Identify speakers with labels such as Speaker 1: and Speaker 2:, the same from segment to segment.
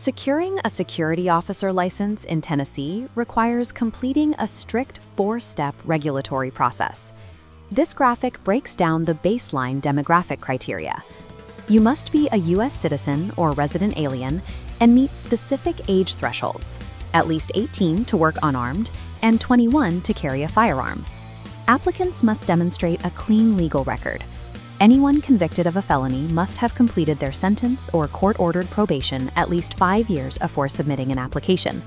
Speaker 1: Securing a security officer license in Tennessee requires completing a strict 4-step regulatory process. This graphic breaks down the baseline demographic criteria. You must be a U.S. citizen or resident alien and meet specific age thresholds, at least 18 to work unarmed and 21 to carry a firearm. Applicants must demonstrate a clean legal record. Anyone convicted of a felony must have completed their sentence or court-ordered probation at least 5 years before submitting an application.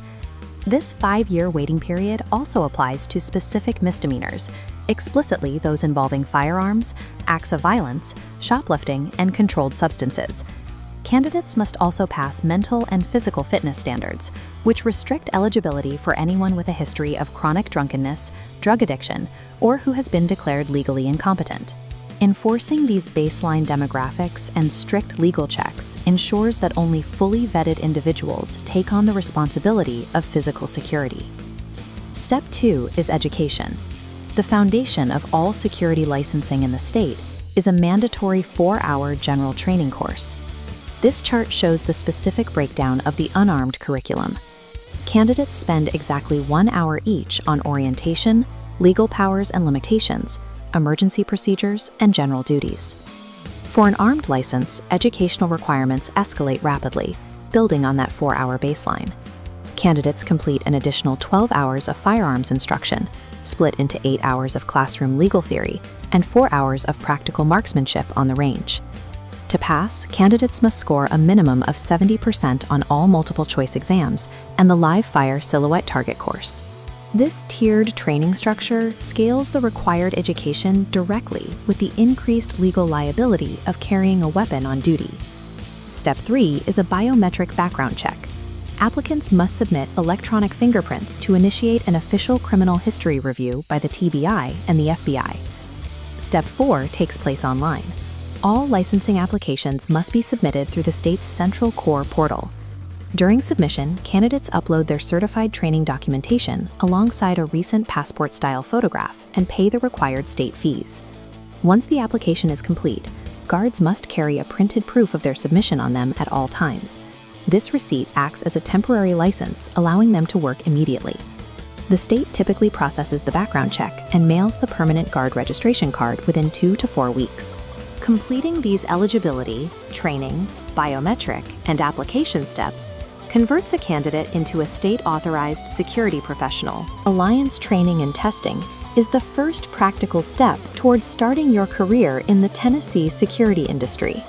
Speaker 1: This 5-year waiting period also applies to specific misdemeanors, explicitly those involving firearms, acts of violence, shoplifting, and controlled substances. Candidates must also pass mental and physical fitness standards, which restrict eligibility for anyone with a history of chronic drunkenness, drug addiction, or who has been declared legally incompetent. Enforcing these baseline demographics and strict legal checks ensures that only fully vetted individuals take on the responsibility of physical security. Step 2 is education. The foundation of all security licensing in the state is a mandatory 4-hour general training course. This chart shows the specific breakdown of the unarmed curriculum. Candidates spend exactly 1 hour each on orientation, legal powers and limitations, emergency procedures, and general duties. For an armed license, educational requirements escalate rapidly, building on that 4-hour baseline. Candidates complete an additional 12 hours of firearms instruction, split into 8 hours of classroom legal theory and 4 hours of practical marksmanship on the range. To pass, candidates must score a minimum of 70% on all multiple-choice exams and the live fire silhouette target course. This tiered training structure scales the required education directly with the increased legal liability of carrying a weapon on duty. Step 3 is a biometric background check. Applicants must submit electronic fingerprints to initiate an official criminal history review by the TBI and the FBI. Step 4 takes place online. All licensing applications must be submitted through the state's Central Core portal. During submission, candidates upload their certified training documentation alongside a recent passport-style photograph and pay the required state fees. Once the application is complete, guards must carry a printed proof of their submission on them at all times. This receipt acts as a temporary license, allowing them to work immediately. The state typically processes the background check and mails the permanent guard registration card within 2 to 4 weeks. Completing these eligibility, training, biometric, and application steps converts a candidate into a state-authorized security professional. Alliance training and testing is the first practical step towards starting your career in the Tennessee security industry.